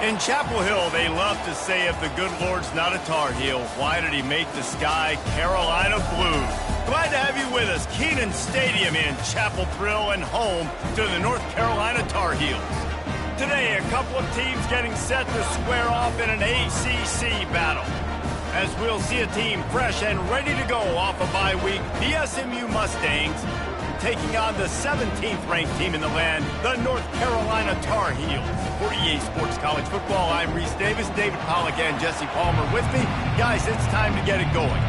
In Chapel Hill, they love to say if the good Lord's not a Tar Heel, why did he make the sky Carolina blue? Glad to have you with us. Kenan Stadium in Chapel Thrill and home to the North Carolina Tar Heels. Today, a couple of teams getting set to square off in an ACC battle. As we'll see a team fresh and ready to go off a bye week, the SMU Mustangs taking on the 17th ranked team in the land, the North Carolina Tar Heels. For EA Sports College Football, I'm Reese Davis, David Pollack and Jesse Palmer with me. Guys, it's time to get it going.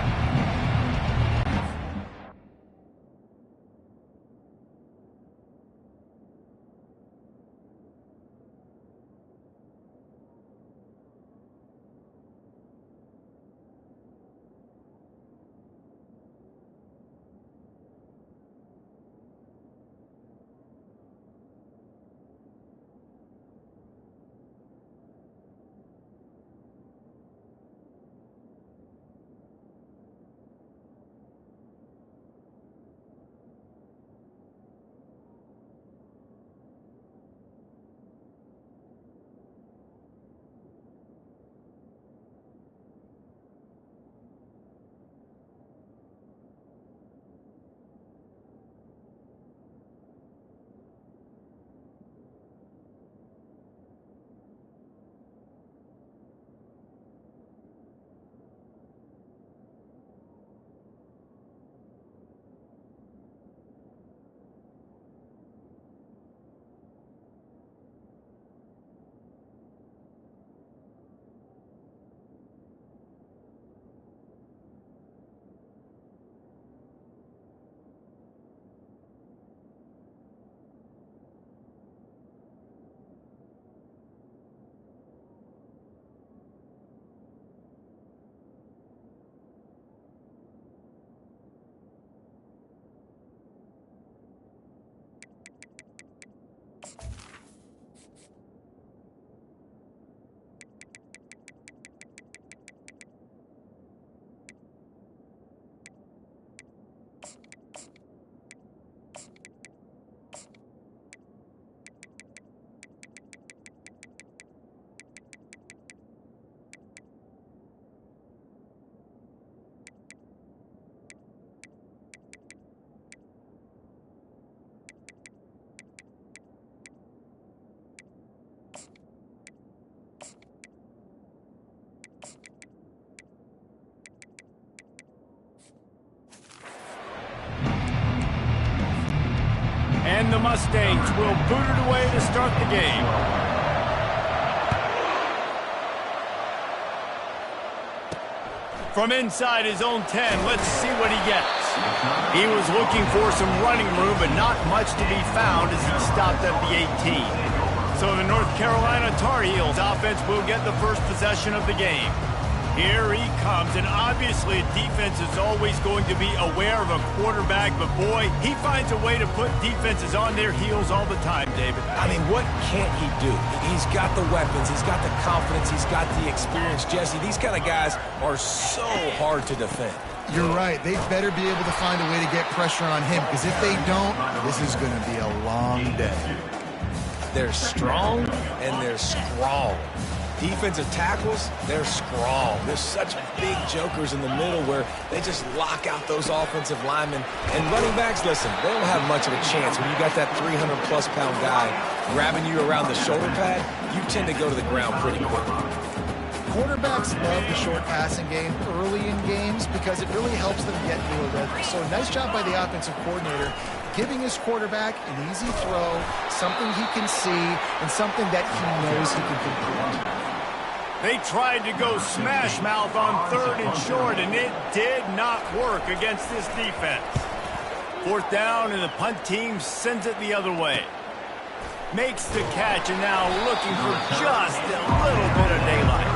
And the Mustangs will boot it away to start the game. From inside his own 10, let's see what he gets. He was looking for some running room, but not much to be found as he stopped at the 18. So the North Carolina Tar Heels offense will get the first possession of the game. Here he comes, and obviously defense is always going to be aware of a quarterback, but boy, he finds a way to put defenses on their heels all the time, David. I mean, what can't he do? He's got the weapons, he's got the confidence, he's got the experience. Jesse, these kind of guys are so hard to defend. You're right. They better be able to find a way to get pressure on him, because if they don't, this is going to be a long day. They're strong and they're strong. Defensive tackles, they're strong. There's such big jokers in the middle where they just lock out those offensive linemen. And running backs, listen, they don't have much of a chance. When you got that 300-plus pound guy grabbing you around the shoulder pad, you tend to go to the ground pretty quickly. Quarterbacks love the short passing game early in games because it really helps them get into a rhythm. So nice job by the offensive coordinator giving his quarterback an easy throw, something he can see, and something that he knows he can complete. They tried to go smash mouth on 3rd and short, and it did not work against this defense. 4th down, and the punt team sends it the other way. Makes the catch, and now looking for just a little bit of daylight.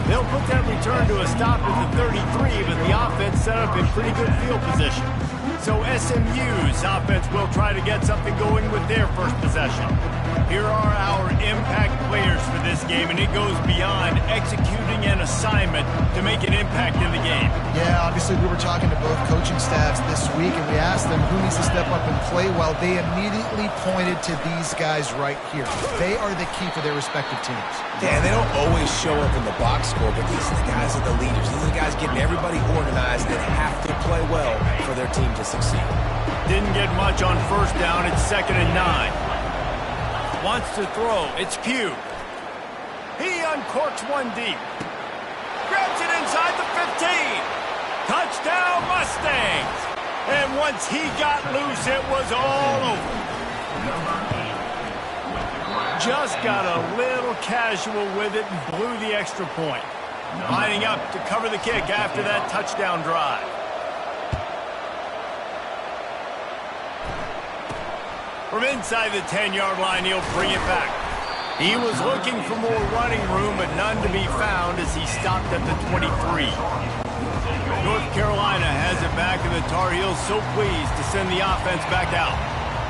They'll put that return to a stop at the 33, but the offense set up in pretty good field position. So SMU's offense will try to get something going with their first possession. Here are our impact players for this game, and it goes beyond executing an assignment to make an impact in the game. Yeah, obviously we were talking to both coaching staffs this week, and we asked them who needs to step up and play well. They immediately pointed to these guys right here. They are the key for their respective teams. Yeah, they don't always show up in the box score, but these are the guys that are the leaders. These are the guys getting everybody organized and have to play well for their team to succeed. Didn't get much on first down. It's 2nd and 9. Wants to throw. It's Q. He uncorks one deep. Grabs it inside the 15. Touchdown Mustangs. And once he got loose, it was all over. Just got a little casual with it and blew the extra point. Lining up to cover the kick after that touchdown drive. From inside the 10-yard line, he'll bring it back. He was looking for more running room, but none to be found as he stopped at the 23. North Carolina has it back, and the Tar Heels so pleased to send the offense back out.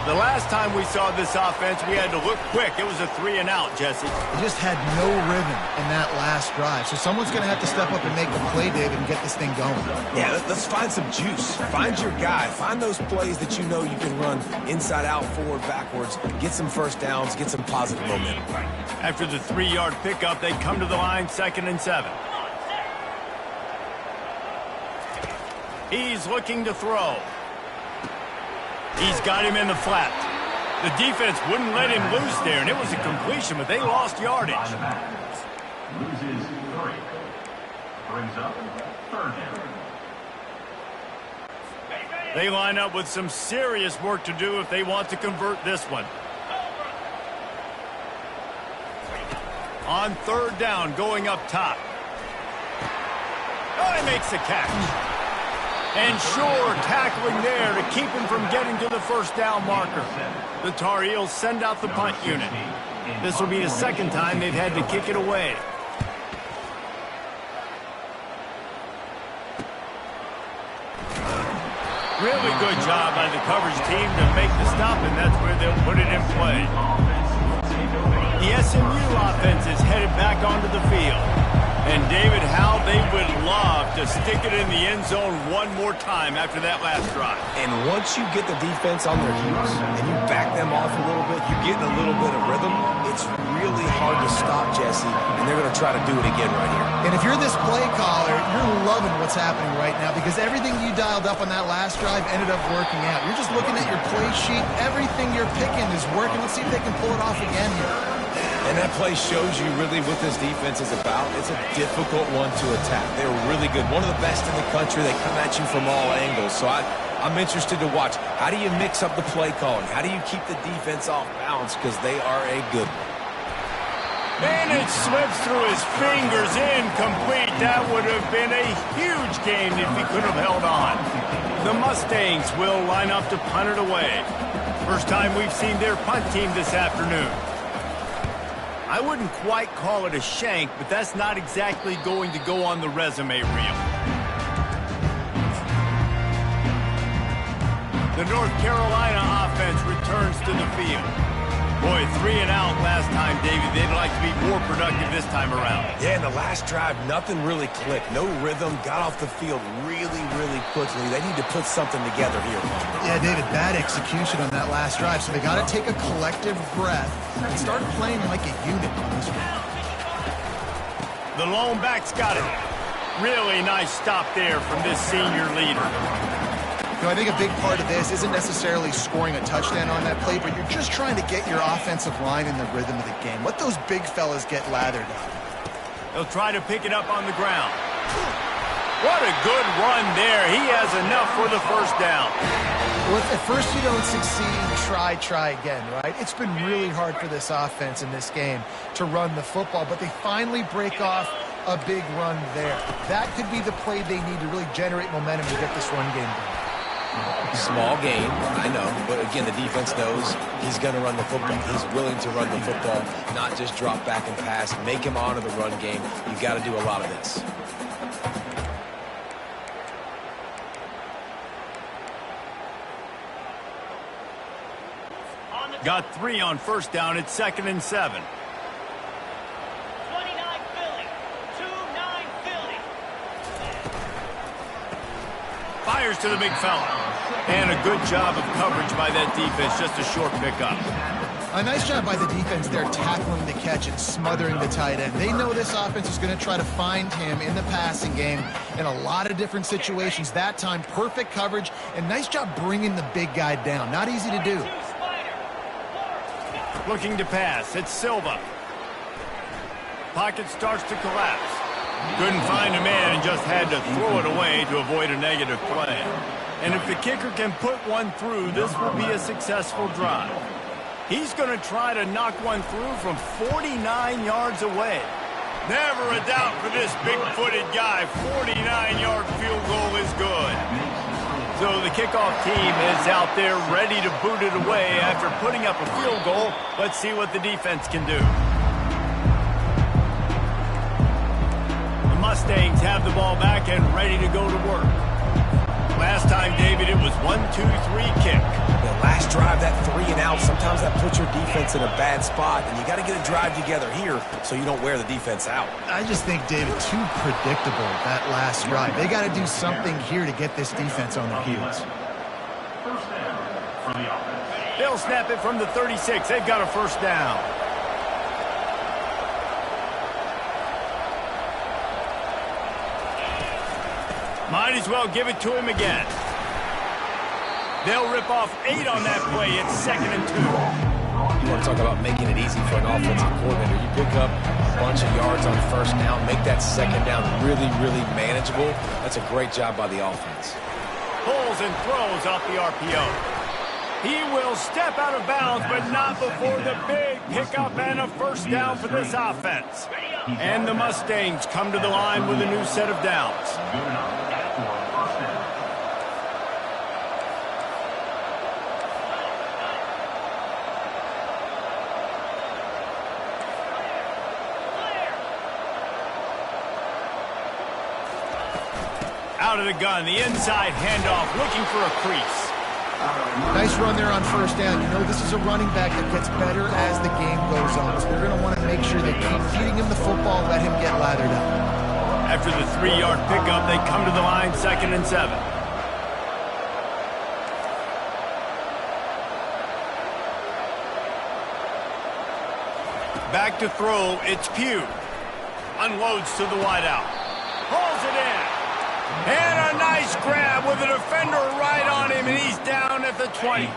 The last time we saw this offense, we had to look quick. It was a 3-and-out, Jesse. They just had no rhythm in that last drive. So someone's going to have to step up and make the play, David, and get this thing going. Yeah, let's find some juice. Find your guy. Find those plays that you know you can run inside out, forward, backwards. Get some first downs. Get some positive momentum. After the 3-yard pickup, they come to the line, 2nd and 7. He's looking to throw. He's got him in the flat. The defense wouldn't let him loose there, and it was a completion, but they lost yardage. Loses 3. Brings up 3rd down. They line up with some serious work to do if they want to convert this one. On 3rd down, going up top. Oh, he makes the catch. And sure, tackling there to keep him from getting to the first down marker. The Tar Heels send out the punt unit. This will be the 2nd time they've had to kick it away. Really good job by the coverage team to make the stop, and that's where they'll put it in play. The SMU offense is headed back onto the field. And David, how they would love to stick it in the end zone one more time after that last drive. And once you get the defense on their heels and you back them off a little bit, you get in a little bit of rhythm, it's really hard to stop, Jesse, and they're going to try to do it again right here. And if you're this play caller, you're loving what's happening right now because everything you dialed up on that last drive ended up working out. You're just looking at your play sheet. Everything you're picking is working. Let's see if they can pull it off again here. And that play shows you really what this defense is about. It's a difficult one to attack. They're really good. One of the best in the country. They come at you from all angles. So I'm interested to watch. How do you mix up the play calling? How do you keep the defense off balance? Because they are a good one. And it slips through his fingers, incomplete. That would have been a huge gain if he could have held on. The Mustangs will line up to punt it away. First time we've seen their punt team this afternoon. I wouldn't quite call it a shank, but that's not exactly going to go on the resume reel. The North Carolina offense returns to the field. Boy, 3-and-out last time, David. They'd like to be more productive this time around. Yeah, in the last drive, nothing really clicked. No rhythm. Got off the field really, really quickly. They need to put something together here. Yeah, David, bad execution on that last drive. So they got to take a collective breath and start playing like a unit on this one. The lone back's got it. Really nice stop there from this senior leader. You know, I think a big part of this isn't necessarily scoring a touchdown on that play, but you're just trying to get your offensive line in the rhythm of the game. Let those big fellas get lathered up. They'll try to pick it up on the ground. What a good run there. He has enough for the first down. Well, if at first you don't succeed, try again, right? It's been really hard for this offense in this game to run the football, but they finally break off a big run there. That could be the play they need to really generate momentum to get this run game going. Small game, I know, but again, the defense knows he's going to run the football. He's willing to run the football, not just drop back and pass, make him honor the run game. You've got to do a lot of this. Got 3 on first down. It's 2nd and 7. 29 Philly. 2-9 Philly. Fires to the big fella. And a good job of coverage by that defense. Just a short pickup. A nice job by the defense there, tackling the catch and smothering the tight end. They know this offense is going to try to find him in the passing game in a lot of different situations. That time, perfect coverage, and nice job bringing the big guy down. Not easy to do. Looking to pass. It's Silva. Pocket starts to collapse. Couldn't find a man and just had to throw it away to avoid a negative play. And if the kicker can put one through, this will be a successful drive. He's going to try to knock one through from 49 yards away. Never a doubt for this big-footed guy. 49-yard field goal is good. So the kickoff team is out there ready to boot it away after putting up a field goal. Let's see what the defense can do. The Mustangs have the ball back and ready to go to work. Last time, David, it was 1-2-3 kick. The last drive, that 3 and out, sometimes that puts your defense in a bad spot, and you got to get a drive together here so you don't wear the defense out. I just think, David, too predictable, that last drive. They got to do something here to get this defense on their heels. First down for the offense. They'll snap it from the 36. They've got a first down. Might as well give it to him again. They'll rip off 8 on that play. It's 2nd and 2. You want to talk about making it easy for an offensive coordinator. You pick up a bunch of yards on first down, make that second down really, really manageable. That's a great job by the offense. Pulls and throws off the RPO. He will step out of bounds, but not before the big pickup and a first down for this offense. And the Mustangs come to the line with a new set of downs. Good enough for first down. Out of the gun, the inside handoff, looking for a crease. Nice run there on first down. You know this is a running back that gets better as the game goes on. So they're going to want to make sure they keep feeding him the football, let him get lathered up. After the 3-yard pickup, they come to the line, 2nd and 7. Back to throw, it's Pugh. Unloads to the wideout. Pulls it in. And a nice grab with a defender right on him, and he's down at the 20.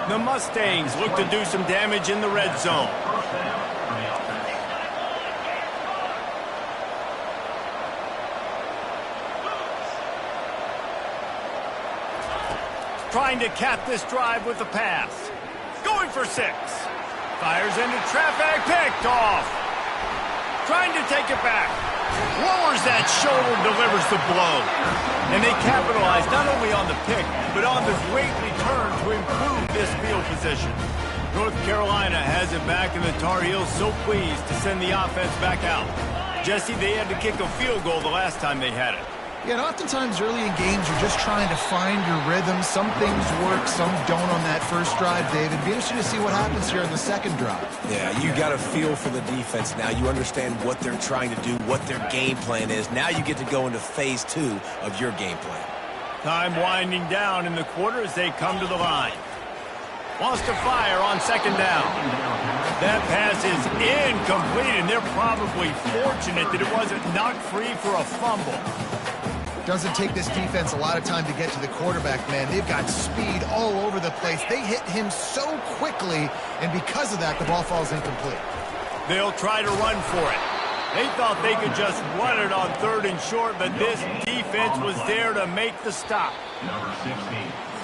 The Mustangs look to do some damage in the red zone. First down for the offense. Trying to cap this drive with the pass. Going for 6. Fires into traffic, picked off. Trying to take it back. Lowers that shoulder, delivers the blow. And they capitalize not only on the pick, but on the great return to improve this field position. North Carolina has it back, and the Tar Heels so pleased to send the offense back out. Jesse, they had to kick a field goal the last time they had it. Yeah, and oftentimes early in games, you're just trying to find your rhythm. Some things work, some don't on that first drive, David. Be interesting to see what happens here in the second drive. Yeah, you got a feel for the defense now. You understand what they're trying to do, what their game plan is. Now you get to go into phase 2 of your game plan. Time winding down in the quarter as they come to the line. Wants to fire on 2nd down. That pass is incomplete, and they're probably fortunate that it wasn't knocked free for a fumble. Doesn't take this defense a lot of time to get to the quarterback, man. They've got speed all over the place. They hit him so quickly, and because of that, the ball falls incomplete. They'll try to run for it. They thought they could just run it on 3rd and short, but this defense was there to make the stop. Number 16,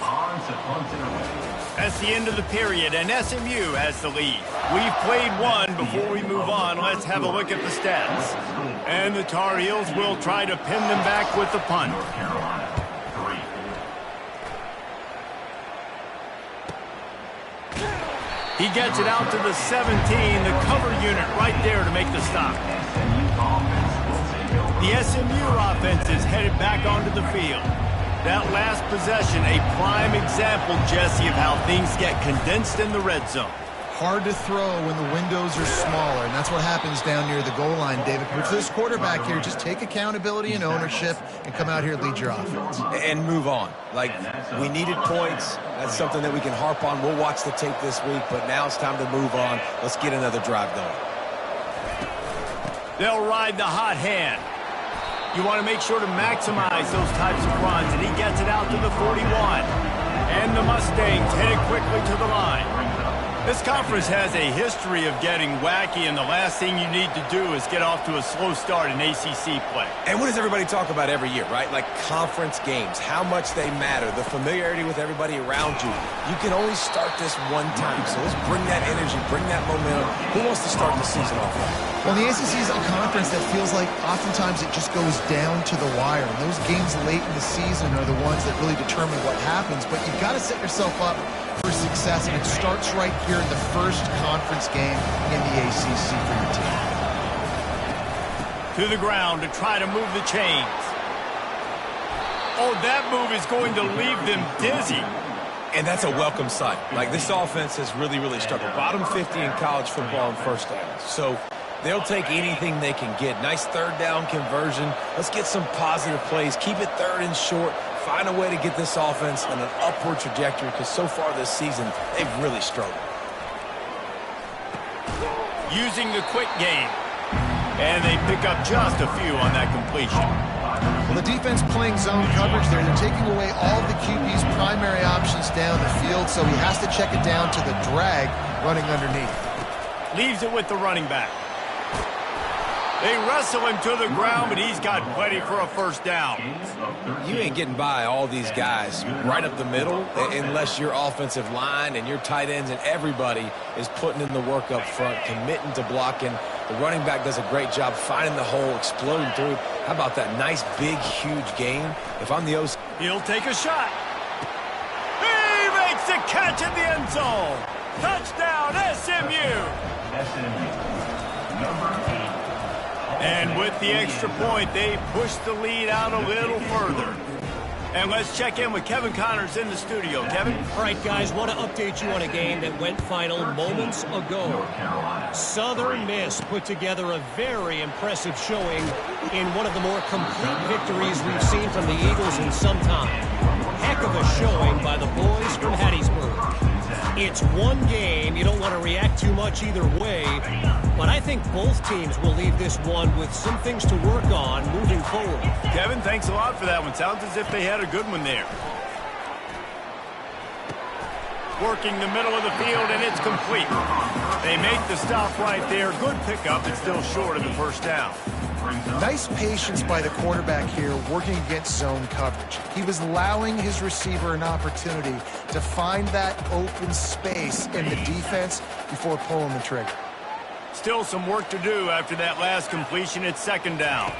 on to punt it away. That's the end of the period, and SMU has the lead. We've played one. Before we move on, let's have a look at the stats. And the Tar Heels will try to pin them back with the punt. North Carolina, 3. He gets it out to the 17, the cover unit right there to make the stop. The SMU offense is headed back onto the field. That last possession, a prime example, Jesse, of how things get condensed in the red zone. hard to throw when the windows are smaller, and that's what happens down near the goal line, David. But for this quarterback here, just take accountability and ownership and come out here and lead your offense. And move on. Like, we needed points. That's something that we can harp on. We'll watch the tape this week, but now it's time to move on. Let's get another drive going. They'll ride the hot hand. You want to make sure to maximize those types of runs, and he gets it out to the 41. And the Mustangs hit it quickly to the line. This conference has a history of getting wacky, and the last thing you need to do is get off to a slow start in ACC play. And what does everybody talk about every year, right? Like conference games, how much they matter, the familiarity with everybody around you. You can only start this one time, so let's bring that energy, bring that momentum. Who wants to start the season off right? Well, the ACC is a conference that feels like oftentimes it just goes down to the wire. And those games late in the season are the ones that really determine what happens. But you've got to set yourself up for success, and it starts right here in the first conference game in the ACC for your team. To the ground to try to move the chains. Oh, that move is going to leave them dizzy. And that's a welcome sight. Like, this offense has really, really struggled. Bottom 50 in college football in first downs. So they'll take anything they can get. Nice third down conversion. Let's get some positive plays. Keep it third and short. Find a way to get this offense on an upward trajectory, because so far this season, they've really struggled. Using the quick game. And they pick up just a few on that completion. Well, the defense playing zone coverage there. They're taking away all of the QB's primary options down the field, so he has to check it down to the drag running underneath. Leaves it with the running back. They wrestle him to the ground, but he's got plenty for a first down. You ain't getting by all these guys right up the middle unless your offensive line and your tight ends and everybody is putting in the work up front, committing to blocking. The running back does a great job finding the hole, exploding through. How about that nice, big, huge game? If I'm the OC... He'll take a shot. He makes the catch in the end zone. Touchdown, SMU. Number 8. And with the extra point, they push the lead out a little further. And let's check in with Kevin Connors in the studio. Kevin? All right, guys, want to update you on a game that went final moments ago. Southern Miss put together a very impressive showing in one of the more complete victories we've seen from the Eagles in some time. Heck of a showing by the boys from Hattiesburg. It's one game. You don't want to react too much either way. But I think both teams will leave this one with some things to work on moving forward. Kevin, thanks a lot for that one. Sounds as if they had a good one there. Working the middle of the field, and it's complete. They make the stop right there. Good pickup, but still short of the first down. Nice patience by the quarterback here working against zone coverage. He was allowing his receiver an opportunity to find that open space in the defense before pulling the trigger. Still some work to do after that last completion. It's second down.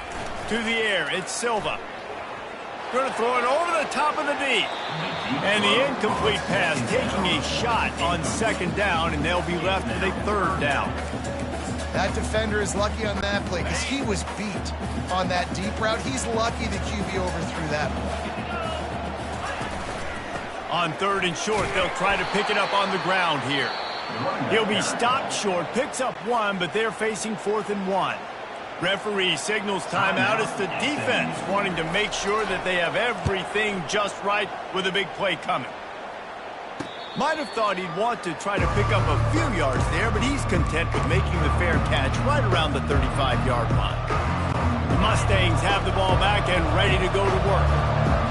To the air, it's Silva. Going to throw it over the top of the D. And the incomplete pass taking a shot on second down, and they'll be left with a third down. That defender is lucky on that play because he was beat on that deep route. He's lucky the QB overthrew that one. On third and short, they'll try to pick it up on the ground here. He'll be stopped short, picks up one, but they're facing 4th and 1. Referee signals timeout. It's the defense wanting to make sure that they have everything just right with a big play coming. Might have thought he'd want to try to pick up a few yards there, but he's content with making the fair catch right around the 35-yard line. The Mustangs have the ball back and ready to go to work.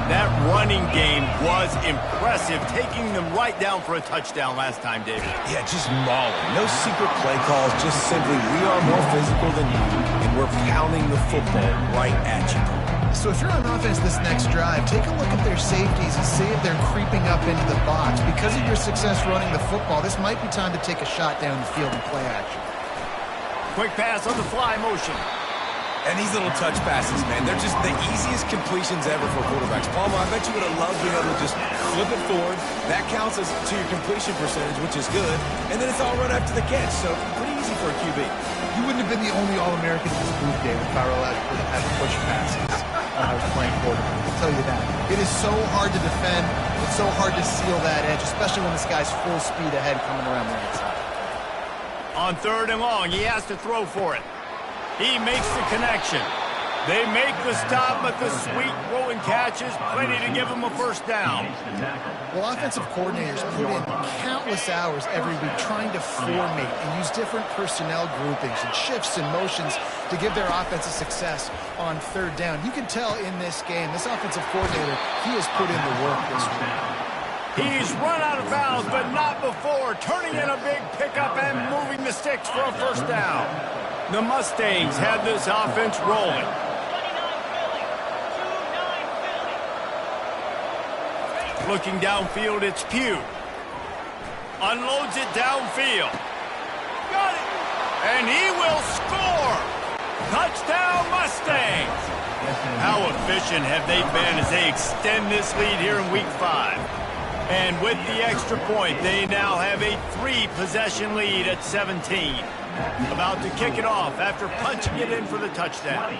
That running game was impressive, taking them right down for a touchdown last time, David. Yeah, just mauling. No secret play calls, just simply we are more physical than you, and we're pounding the football right at you. So if you're on offense this next drive, take a look at their safeties and see if they're creeping up into the box. Because of your success running the football, this might be time to take a shot down the field and play action. Quick pass on the fly motion. And these little touch passes, man, they're just the easiest completions ever for quarterbacks. Palmer, I bet you would have loved being able to just flip it forward. That counts as to your completion percentage, which is good. And then it's all run after the catch, so pretty easy for a QB. You wouldn't have been the only All-American in this group, David, if I were allowed to have push passes when I was playing quarterback. I'll tell you that. It is so hard to defend. It's so hard to seal that edge, especially when this guy's full speed ahead coming around the outside. On 3rd and long, he has to throw for it. He makes the connection. They make the stop, but the sweet throw and catch is plenty to give him a first down. Well, offensive coordinators put in countless hours every week trying to formate and use different personnel groupings and shifts and motions to give their offense a success on 3rd down. You can tell in this game, this offensive coordinator, he has put in the work this week. He's run out of bounds, but not before turning in a big pickup and moving the sticks for a first down. The Mustangs have this offense rolling. Looking downfield, it's Pugh. Unloads it downfield. Got it! And he will score! Touchdown Mustangs! How efficient have they been as they extend this lead here in Week 5? And with the extra point, they now have a 3-possession lead at 17. About to kick it off after punching it in for the touchdown.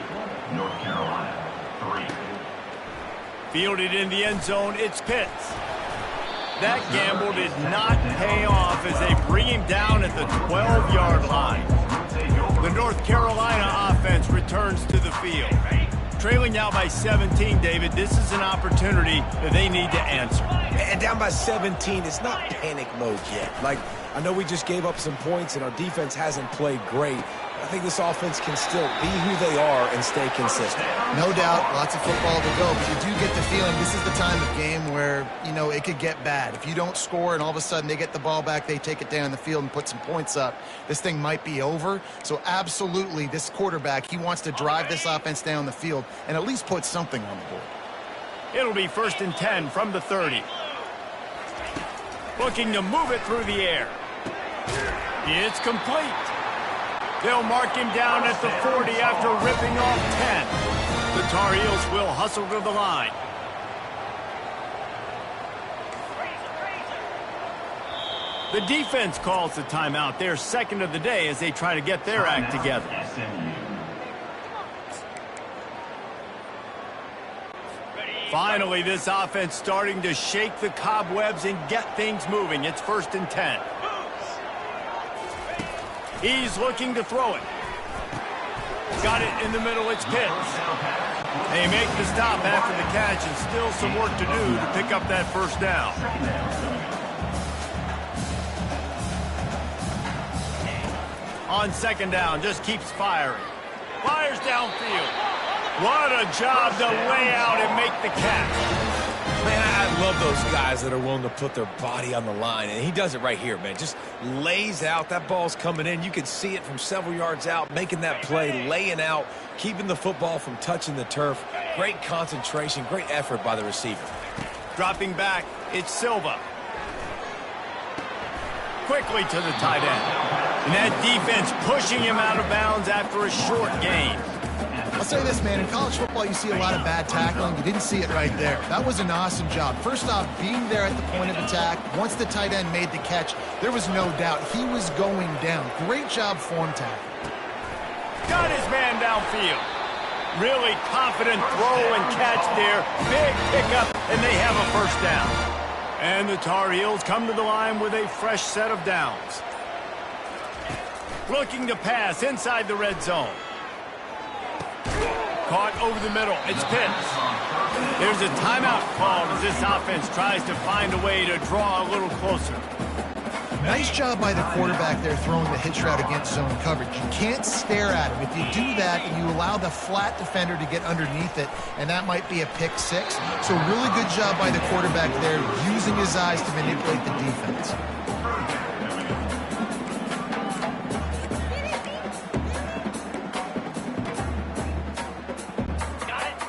North Carolina, 3. Fielded in the end zone, it's Pitts. That gamble did not pay off as they bring him down at the 12-yard line. The North Carolina offense returns to the field. Trailing now by 17, David, this is an opportunity that they need to answer. And down by 17, it's not panic mode yet. Like, I know we just gave up some points and our defense hasn't played great. I think this offense can still be who they are and stay consistent. No doubt, lots of football to go, but you do get the feeling this is the time of game where, you know, it could get bad. If you don't score and all of a sudden they get the ball back, they take it down the field and put some points up, this thing might be over. So absolutely, this quarterback, he wants to drive this offense down the field and at least put something on the board. It'll be 1st and 10 from the 30. Looking to move it through the air. It's complete. They'll mark him down at the 40 after ripping off 10. The Tar Heels will hustle to the line. The defense calls the timeout. Their 2nd of the day as they try to get their act together. Finally, this offense starting to shake the cobwebs and get things moving. It's 1st and 10. He's looking to throw it. Got it in the middle, it's Pitts. They make the stop after the catch and still some work to do to pick up that first down. On 2nd down, just keeps firing. Fires downfield. What a job to lay out and make the catch. Man, I love those guys that are willing to put their body on the line, and he does it right here, man. Just lays out. That ball's coming in. You can see it from several yards out, making that play, laying out, keeping the football from touching the turf. Great concentration, great effort by the receiver. Dropping back, it's Silva. Quickly to the tight end. And that defense pushing him out of bounds after a short gain. I'll say this, man, in college football you see a lot of bad tackling. You didn't see it right there. That was an awesome job. First off, being there at the point of attack. Once the tight end made the catch, there was no doubt he was going down. Great job form tackle. Got his man downfield. Really confident throw and catch there. Big pickup, and they have a first down. And the Tar Heels come to the line with a fresh set of downs. Looking to pass inside the red zone. Caught over the middle. It's Pitts. There's a timeout called as this offense tries to find a way to draw a little closer. Nice job by the quarterback there throwing the hitch route against zone coverage. You can't stare at him. If you do that and you allow the flat defender to get underneath it, and that might be a pick six. So really good job by the quarterback there using his eyes to manipulate the defense.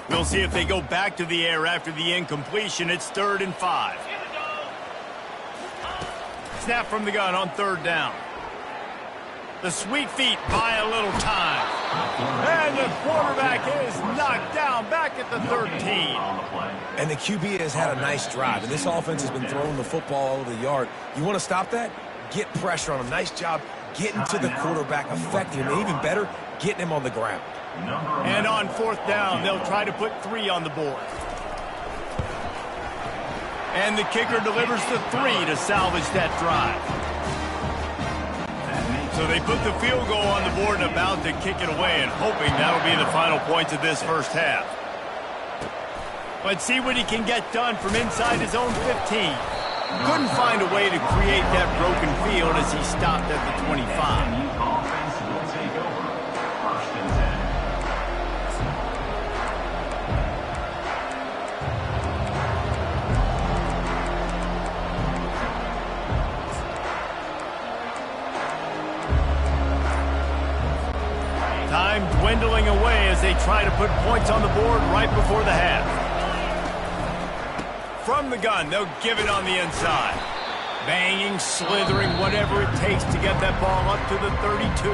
We'll see if they go back to the air after the incompletion. It's 3rd and 5. Snap from the gun on 3rd down. The sweet feet buy a little time. And the quarterback is knocked down back at the 13. And the QB has had a nice drive, and this offense has been throwing the football all over the yard. You want to stop that? Get pressure on him. Nice job getting to the quarterback, affecting him, and even better, getting him on the ground. And on 4th down, they'll try to put 3 on the board. And the kicker delivers the 3 to salvage that drive. So they put the field goal on the board and about to kick it away and hoping that'll be the final points of this first half. Let's see what he can get done from inside his own 15. Couldn't find a way to create that broken field as he stopped at the 25. Offense will take over. 1st and 10. Time dwindling away as they try to put points on the board right before the half. From the gun, they'll give it on the inside. Banging, slithering, whatever it takes to get that ball up to the 32.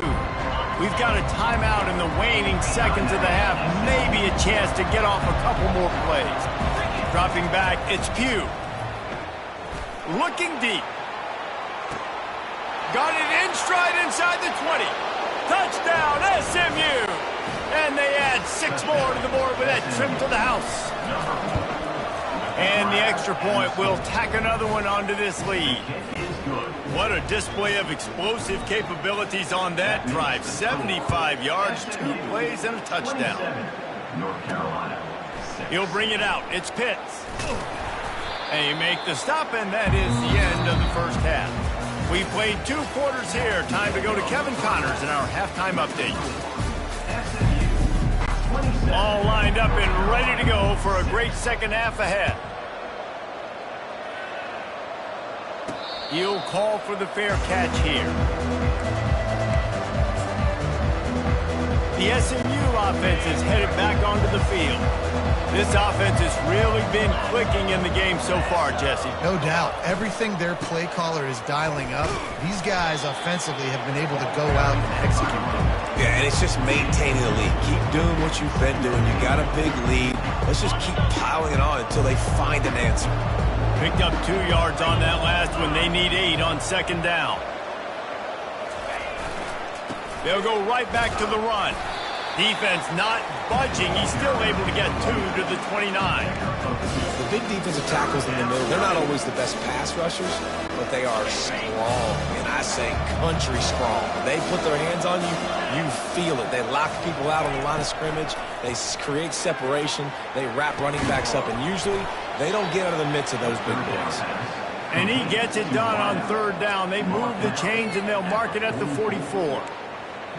We've got a timeout in the waning seconds of the half. Maybe a chance to get off a couple more plays. Dropping back, it's Pugh. Looking deep. Got it in stride inside the 20. Touchdown, SMU! And they add 6 more to the board with that trim to the house. And the extra point will tack another one onto this lead. What a display of explosive capabilities on that drive. 75 yards, 2 plays, and a touchdown. North Carolina. He'll bring it out. It's Pitts. They make the stop, and that is the end of the first half. We played 2 quarters here. Time to go to Kevin Connors in our halftime update. All lined up and ready to go for a great second half ahead. He'll call for the fair catch here. The SMU offense is headed back onto the field. This offense has really been clicking in the game so far, Jesse. No doubt. Everything their play caller is dialing up, these guys offensively have been able to go out and execute. Yeah, and it's just maintaining the lead. Keep doing what you've been doing. You got a big lead. Let's just keep piling it on until they find an answer. Picked up 2 yards on that last one. They need 8 on second down. They'll go right back to the run. Defense not budging. He's still able to get 2 to the 29. The big defensive tackles in the middle, they're not always the best pass rushers, but they are strong, and I say country strong. When they put their hands on you, you feel it. They lock people out on the line of scrimmage. They create separation. They wrap running backs up, and usually they don't get out of the midst of those big boys. And he gets it done on third down. They move the chains, and they'll mark it at the 44.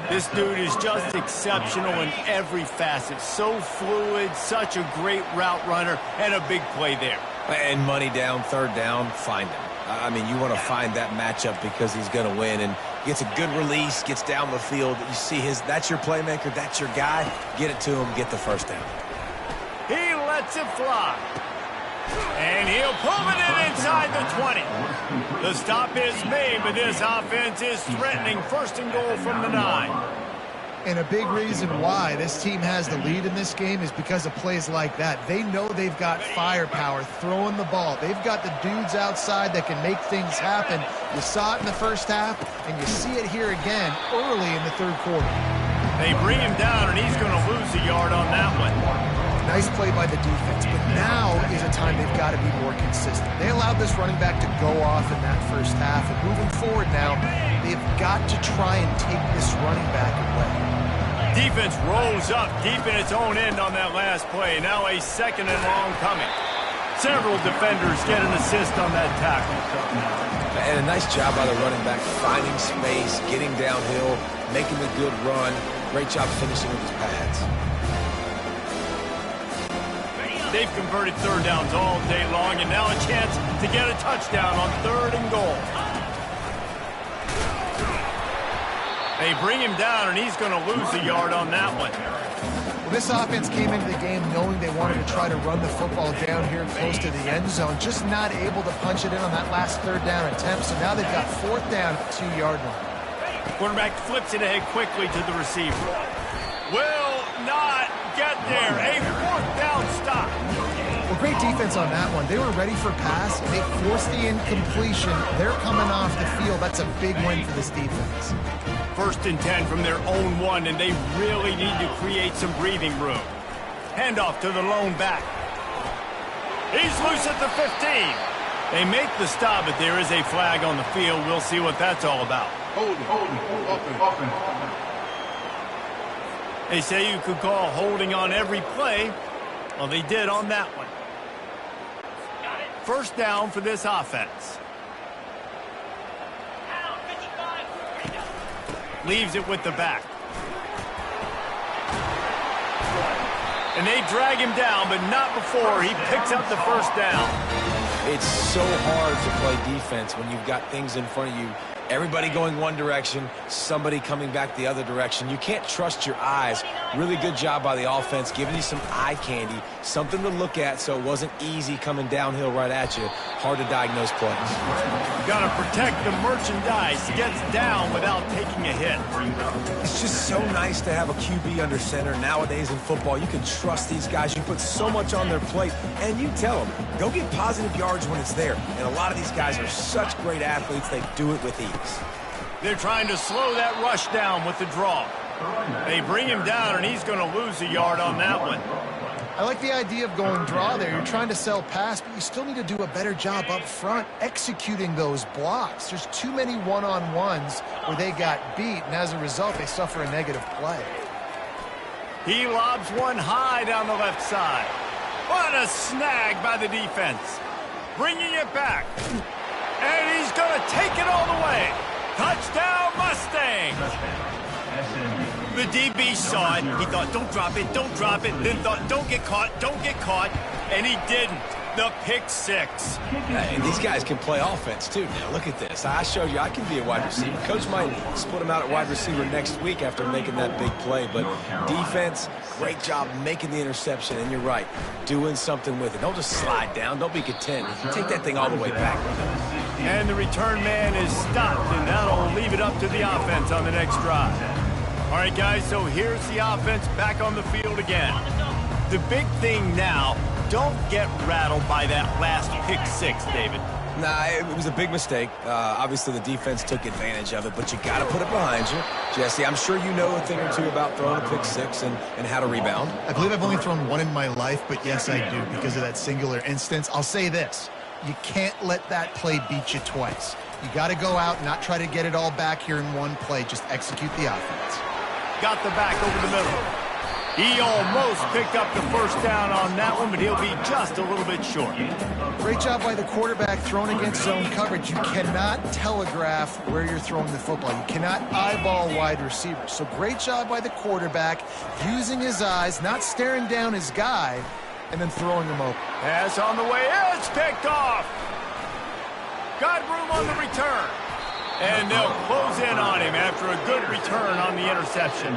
This dude is just exceptional in every facet. So fluid, such a great route runner, and a big play there. And money down, third down, find him. I mean, you want to find that matchup because he's going to win, and gets a good release, gets down the field. You see that's your playmaker, that's your guy. Get it to him, get the first down. He lets it fly. And he'll pull it in inside the 20. The stop is made, but this offense is threatening first and goal from the 9. And a big reason why this team has the lead in this game is because of plays like that. They know they've got firepower throwing the ball. They've got the dudes outside that can make things happen. You saw it in the first half, and you see it here again early in the third quarter. They bring him down, and he's going to lose a yard on that one. Nice play by the defense, but now is a time they've got to be more consistent. They allowed this running back to go off in that first half, and moving forward now, they've got to try and take this running back away. Defense rolls up deep in its own end on that last play. Now a second and long coming. Several defenders get an assist on that tackle. And a nice job by the running back, finding space, getting downhill, making a good run. Great job finishing with his pads. They've converted third downs all day long, and now a chance to get a touchdown on third and goal. They bring him down, and he's going to lose a yard on that one. Well, this offense came into the game knowing they wanted to try to run the football down here close to the end zone, just not able to punch it in on that last third down attempt, so now they've got fourth down at the 2-yard line. Quarterback flips it ahead quickly to the receiver. Will not get there. A fourth down stop. Well, great defense on that one. They were ready for pass. They forced the incompletion. They're coming off the field. That's a big win for this defense. First and 10 from their own 1, and they really need to create some breathing room. Handoff to the lone back. He's loose at the 15. They make the stop, but there is a flag on the field. We'll see what that's all about. They say you could call holding on every play. Well, they did on that one. First down for this offense. Leaves it with the back. And they drag him down, but not before he picks up the first down. It's so hard to play defense when you've got things in front of you. Everybody going one direction, somebody coming back the other direction. You can't trust your eyes. Really good job by the offense, giving you some eye candy, something to look at so it wasn't easy coming downhill right at you. Hard to diagnose plays. Got to protect the merchandise. Gets down without taking a hit. It's just so nice to have a QB under center. Nowadays in football, you can trust these guys. You put so much on their plate, and you tell them, go get positive yards when it's there. And a lot of these guys are such great athletes, they do it with ease. They're trying to slow that rush down with the draw. They bring him down, and he's going to lose a yard on that one. I like the idea of going draw there. You're trying to sell pass, but you still need to do a better job up front executing those blocks. There's too many one-on-ones where they got beat, and as a result, they suffer a negative play. He lobs one high down the left side. What a snag by the defense. Bringing it back. And he's going to take it all the way. Touchdown, Mustang. The DB saw it. He thought, don't drop it, don't drop it. Then thought, don't get caught, don't get caught. And he didn't. The pick six. Hey, these guys can play offense, too. Now, look at this. I showed you I can be a wide receiver. Coach might split him out at wide receiver next week after making that big play. But defense, great job making the interception. And you're right, doing something with it. Don't just slide down. Don't be content. Take that thing all the way back. And the return man is stopped, and that'll leave it up to the offense on the next drive. All right, guys, so here's the offense back on the field again. The big thing now, don't get rattled by that last pick six, David. Nah, it was a big mistake. Obviously, the defense took advantage of it, but you got to put it behind you. Jesse, I'm sure you know a thing or two about throwing a pick six and how to rebound. I believe I've only thrown one in my life, but yes, I do because of that singular instance. I'll say this. You can't let that play beat you twice. You got to go out and not try to get it all back here in one play. Just execute the offense. Got the back over the middle. He almost picked up the first down on that one, but he'll be just a little bit short. Great job by the quarterback thrown against zone coverage. You cannot telegraph where you're throwing the football. You cannot eyeball wide receivers. So great job by the quarterback using his eyes, not staring down his guy, and then throwing him open. Pass on the way. It's picked off. Got room on the return. And they'll close in on him after a good return on the interception.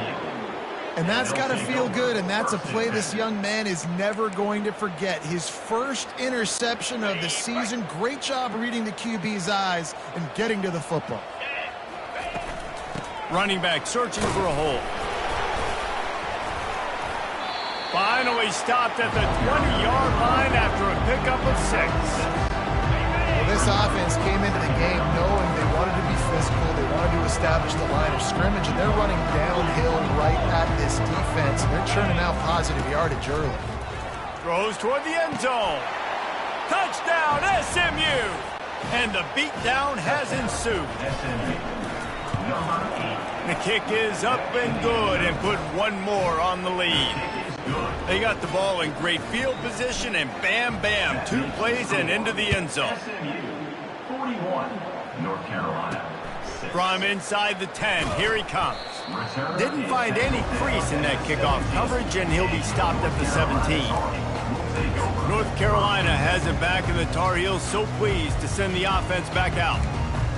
And that's got to feel good, and that's a play this young man is never going to forget. His first interception of the season. Great job reading the QB's eyes and getting to the football. Running back searching for a hole. Finally stopped at the 20-yard line after a pickup of 6. Well, this offense came into the game knowing they wanted to be physical. They wanted to establish the line of scrimmage, and they're running downhill right at this defense. They're churning out positive yardage early. Throws toward the end zone. Touchdown, SMU! And the beatdown has ensued. The kick is up and good and put one more on the lead. They got the ball in great field position, and bam, bam, 2 plays and into the end zone. 41, North Carolina. From inside the 10, here he comes. Didn't find any crease in that kickoff coverage, and he'll be stopped at the 17. North Carolina has it back, and the Tar Heels so pleased to send the offense back out.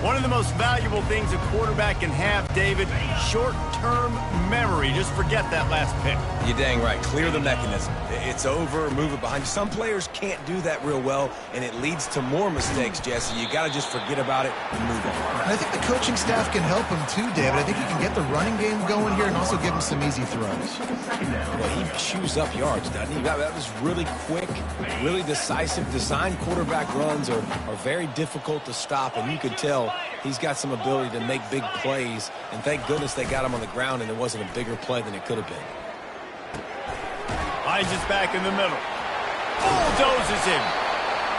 One of the most valuable things a quarterback can have, David, short-term memory. Just forget that last pick. You're dang right. Clear the mechanism. It's over, move it behind you. Some players can't do that real well, and it leads to more mistakes, Jesse. You got to just forget about it and move on. And I think the coaching staff can help him too, David. I think he can get the running game going here and also give him some easy throws. Well, he chews up yards, doesn't he? That was really quick, really decisive. Designed quarterback runs are very difficult to stop, and you could tell he's got some ability to make big plays, and thank goodness they got him on the ground and it wasn't a bigger play than it could have been. Finds his back in the middle. Bulldozes him.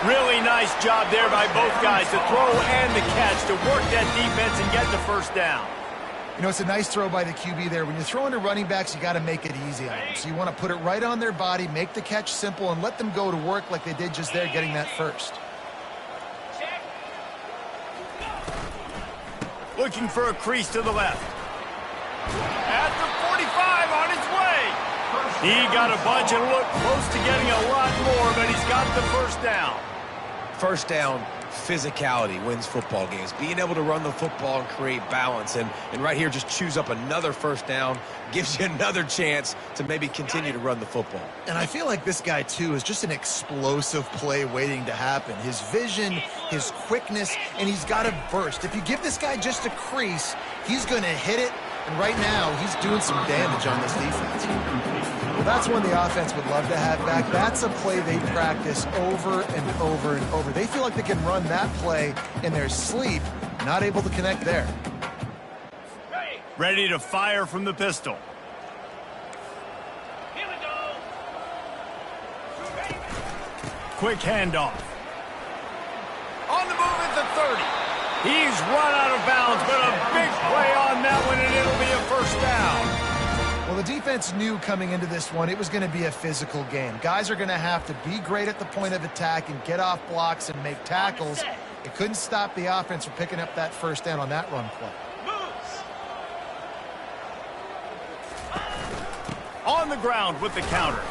Really nice job there by both guys, the throw and the catch, to work that defense and get the first down. You know, it's a nice throw by the QB there. When you're throwing to running backs, you got to make it easy on them. So you want to put it right on their body, make the catch simple, and let them go to work like they did just there, getting that first. Looking for a crease to the left. At the 45, on his way. He got a bunch and looked close to getting a lot more, but he's got the first down. First down, physicality wins football games. Being able to run the football and create balance. And right here, just choose up another first down, gives you another chance to maybe continue to run the football. And I feel like this guy, too, is just an explosive play waiting to happen. His vision, his quickness, and he's got a burst. If you give this guy just a crease, he's going to hit it. And right now, he's doing some damage on this defense. Well, that's one the offense would love to have back. That's a play they practice over and over and over. They feel like they can run that play in their sleep, not able to connect there. Ready to fire from the pistol. Here we go. Quick handoff. On the move at the 30. He's run out of bounds, but a big play on that one, and it'll be a first down. Well, the defense knew coming into this one it was going to be a physical game. Guys are going to have to be great at the point of attack and get off blocks and make tackles. It couldn't stop the offense from picking up that first down on that run play. On the ground with the counter.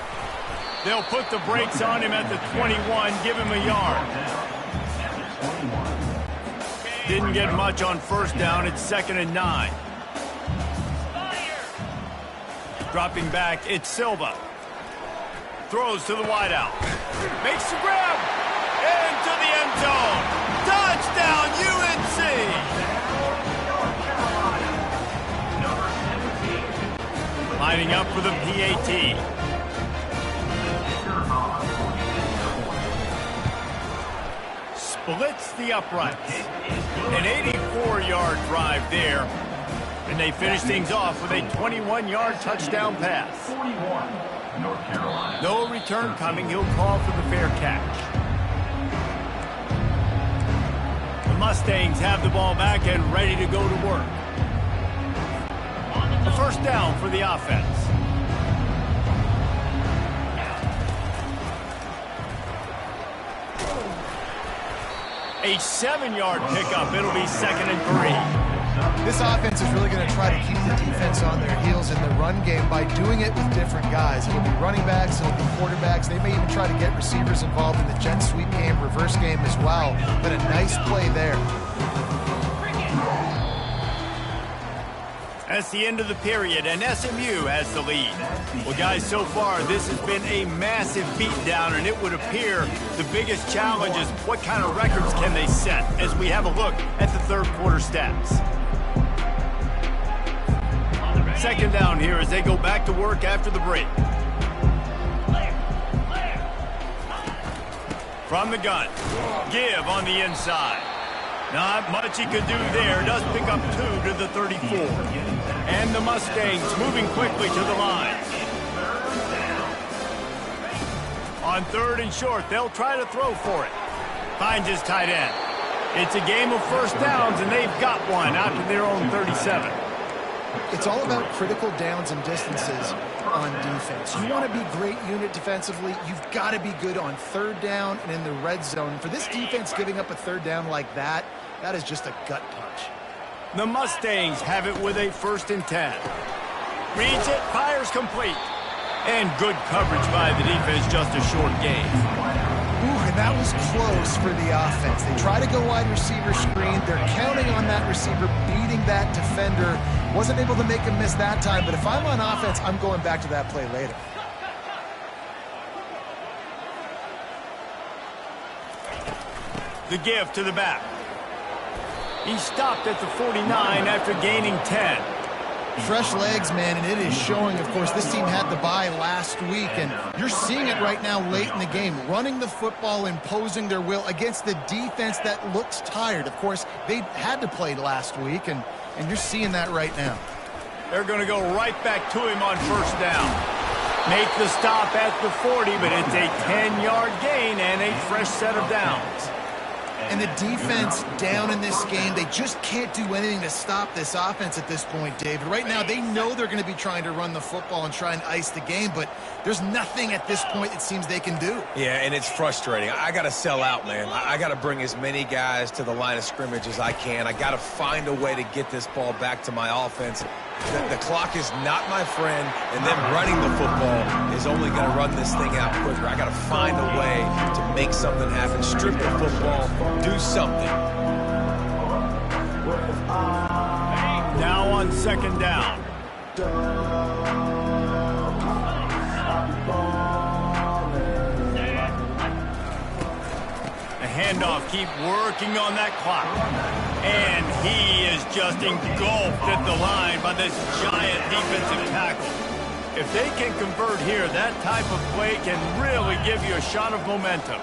They'll put the brakes on him at the 21, give him a yard. Didn't get much on first down. It's 2nd and 9. Dropping back, it's Silva. Throws to the wideout. Makes the grab. Into the end zone. Touchdown, UNC! Lining up for the PAT. Splits the uprights. An 84-yard drive there. And they finish things off with a 21-yard touchdown pass. No return coming. He'll call for the fair catch. The Mustangs have the ball back and ready to go to work. A first down for the offense. A 7-yard pickup. It'll be 2nd and 3. This offense is really going to try to keep the defense on their heels in the run game by doing it with different guys. It'll be running backs, it'll be quarterbacks. They may even try to get receivers involved in the jet sweep game, reverse game as well. But a nice play there. That's the end of the period, and SMU has the lead. Well, guys, so far, this has been a massive beatdown, and it would appear the biggest challenge is what kind of records can they set as we have a look at the third quarter stats. 2nd down here as they go back to work after the break. From the gun, give on the inside. Not much he could do there. Does pick up 2 to the 34. And the Mustangs moving quickly to the line. On 3rd and short, they'll try to throw for it. Finds his tight end. It's a game of first downs, and they've got one out to their own 37. It's all about critical downs and distances on defense. You want to be great unit defensively, you've got to be good on 3rd down and in the red zone. For this defense giving up a 3rd down like that, that is just a gut punch. The Mustangs have it with a 1st and 10. Reads it, fires complete. And good coverage by the defense, just a short gain. Ooh, and that was close for the offense. They try to go wide receiver screen. They're counting on that receiver beating that defender. Wasn't able to make him miss that time, but if I'm on offense, I'm going back to that play later. The give to the back. He stopped at the 49 after gaining 10. Fresh legs, man, and it is showing. Of course, this team had the bye last week, and you're seeing it right now late in the game, running the football, imposing their will against the defense that looks tired. Of course, they had to play last week, and you're seeing that right now. They're going to go right back to him on 1st down. Make the stop at the 40, but it's a 10-yard gain and a fresh set of downs. And the defense down in this game, they just can't do anything to stop this offense at this point, David. Right now, they know they're going to be trying to run the football and try and ice the game, but there's nothing at this point it seems they can do. Yeah, and it's frustrating. I got to sell out, man. I got to bring as many guys to the line of scrimmage as I can. I got to find a way to get this ball back to my offense. The clock is not my friend, and them running the football is only going to run this thing out quicker. I got to find a way to make something happen, strip the football, do something. Now on second down. The handoff, keep working on that clock. And he is just engulfed at the line by this giant defensive tackle. If they can convert here, that type of play can really give you a shot of momentum.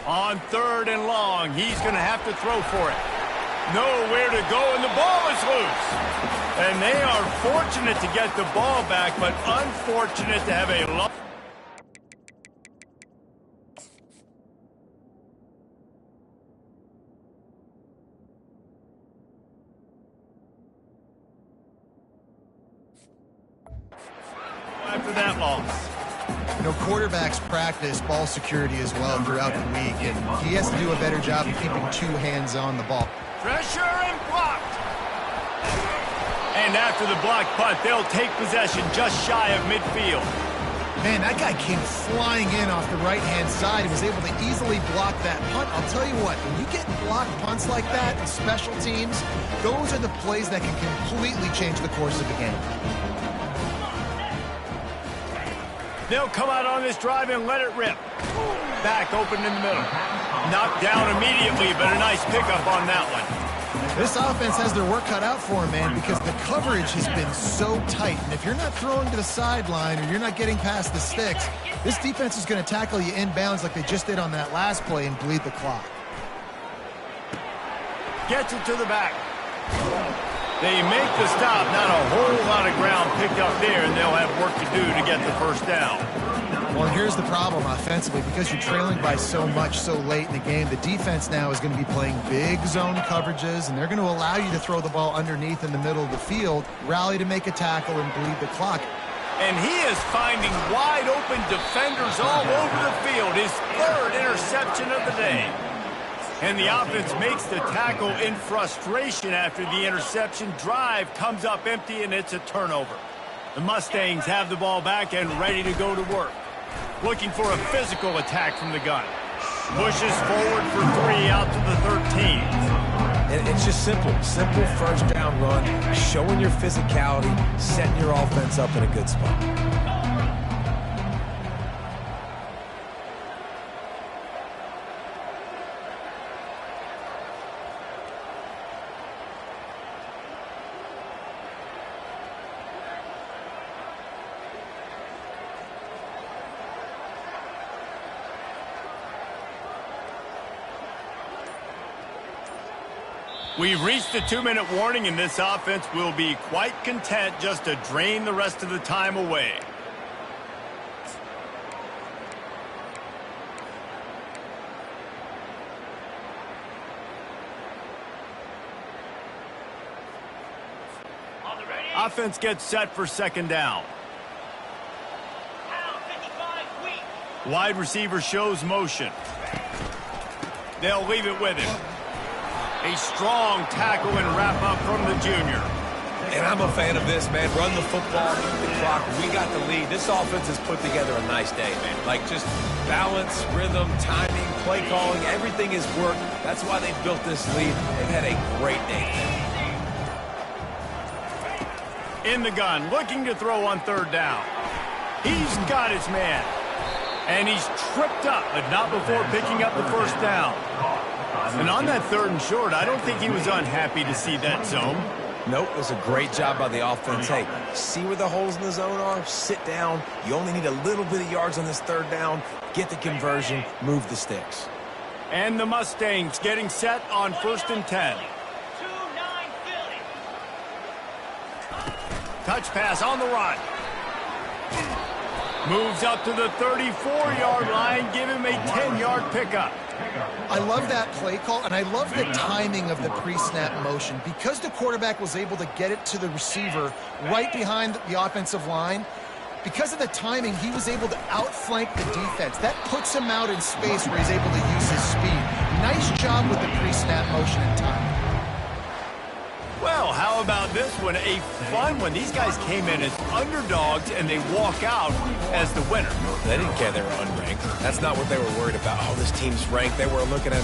On third and long, he's going to have to throw for it. Nowhere to go, and the ball is loose. And they are fortunate to get the ball back, but unfortunate to have a loss. After that loss. You know, quarterbacks practice ball security as well throughout the week, and he has to do a better job of keeping two hands on the ball. Pressure and blocked. And after the blocked punt, they'll take possession just shy of midfield. Man, that guy came flying in off the right-hand side and was able to easily block that punt. I'll tell you what, when you get blocked punts like that in special teams, those are the plays that can completely change the course of the game. They'll come out on this drive and let it rip. Back open in the middle. Knocked down immediately, but a nice pickup on that one. This offense has their work cut out for them, man, because the coverage has been so tight. And if you're not throwing to the sideline or you're not getting past the sticks, this defense is going to tackle you inbounds like they just did on that last play and bleed the clock. Gets it to the back. They make the stop. Not a whole lot of ground picked up there, and they'll have work to do to get the first down. Well, here's the problem offensively. Because you're trailing by so much so late in the game, the defense now is going to be playing big zone coverages, and they're going to allow you to throw the ball underneath in the middle of the field, rally to make a tackle, and bleed the clock. And he is finding wide open defenders all over the field. His third interception of the day. And the offense makes the tackle in frustration after the interception. Drive comes up empty, and it's a turnover. The Mustangs have the ball back and ready to go to work. Looking for a physical attack from the gun. Pushes forward for 3 out to the 13. And it's just simple first down run, showing your physicality, setting your offense up in a good spot. We've reached the 2-minute warning, and this offense will be quite content just to drain the rest of the time away. Offense gets set for second down. Wide receiver shows motion. They'll leave it with him. A strong tackle and wrap-up from the junior. And I'm a fan of this, man. Run the football, the clock. We got the lead. This offense has put together a nice day, man. Like, just balance, rhythm, timing, play calling, everything has worked. That's why they've built this lead. They've had a great day today. In the gun, looking to throw on third down. He's got his man. And he's tripped up, but not before picking up the first down. And on that third and short, I don't think he was unhappy to see that zone. Nope, it was a great job by the offense. Hey, see where the holes in the zone are? Sit down. You only need a little bit of yards on this third down. Get the conversion. Move the sticks. And the Mustangs getting set on 1st and 10. Touch pass on the run. Moves up to the 34-yard line, give him a 10-yard pickup. I love that play call, and I love the timing of the pre-snap motion. Because the quarterback was able to get it to the receiver right behind the offensive line, because of the timing, he was able to outflank the defense. That puts him out in space where he's able to use his speed. Nice job with the pre-snap motion and timing. Well, how about this one? A fun one. These guys came in as underdogs, and they walk out as the winner. They didn't care they were unranked. That's not what they were worried about. Oh, this team's ranked. They were looking at